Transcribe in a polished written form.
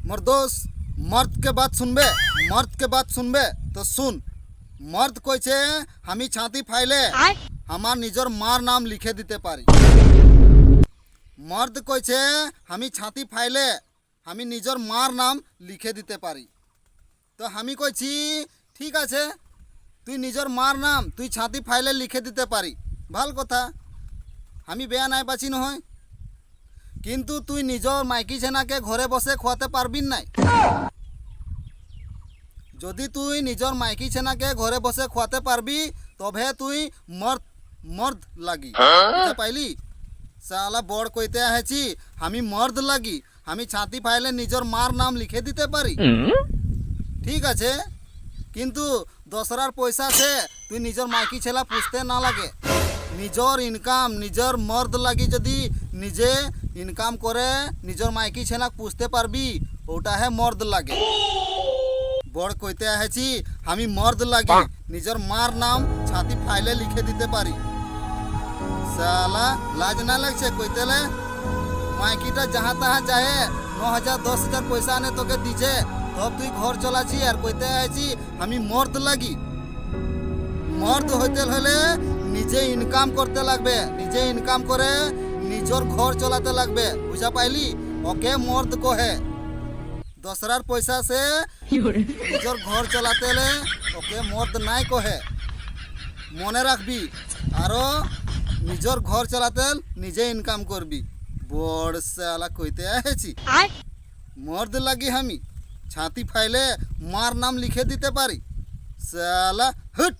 मोर दोस्त मर्द के बात सुनबे, मर्द के बात सुनबे तो सुन। मर्द कइছে আমি ছাতি ফাইলে আমার নিজের মার নাম লিখে দিতে পারি। मर्द কইছে আমি ছাতি ফাইলে আমি নিজের মার নাম লিখে দিতে পারি। তো আমি কইছি ঠিক আছে, তুই নিজের মার নাম তুই ছাতি ফাইলে লিখে দিতে পারি, ভাল কথা, আমি বেয়া নাই পাচ্ছি নহয়। কিন্তু তুই নিজের মাইকি ছেনাকে ঘরে বসে খোয়াতে পারবি নাই। যদি তুই নিজের মাইকি ছেনাকে ঘরে বসে খোয়াতে পারবি তবে তুই মর্দ মর্দ লাগি, বুঝতে পাইলি? সালা বড় কইতে আছি আমি মর্দ লাগি, আমি ছাতি ফাইলে নিজের মার নাম লিখে দিতে পারি, ঠিক আছে। কিন্তু দশরার পয়সা সে তুই নিজের মাইকি ছেলা পুষতে না লাগে। নিজের ইনকাম নিজের মর্দ লাগি যদি নিজে ইনকাম করে নিজের মাইকি ছেলা পুষতে পারবি ওটা হে মর্দ লাগে। বড় কইতে আছি আমি মর্দ লাগি নিজের মার নাম ছাতি ফাইলে লিখে দিতে পারি। সালা লাজ না লাগছে কইতেলে? মাইকিটা যাহা তাহা যায় 9,000 10,000 পয়সা আনে তোকে দিছে, তব তুই ঘর চলাছি আর কইতে আছি আমি মর্দ লাগি। মর্দ হইতে হলে নিজে ইনকাম করতে লাগবে, নিজে ইনকাম করে নিজের ঘর চলাতে লাগবে, বুঝা পাইলি? ওকে মর্দ কহে। দশরার পয়সা সে নিজের ঘর চলাতে হলে ওকে মর্দ নাই কহে, মনে রাখবি। আরো নিজের ঘর চালাতে নিজে ইনকাম করবি। বড় সালা কইতে আছি মর্দ লাগি আমি ছাতি ফাইলে মার নাম লিখে দিতে পারি। সালা হুট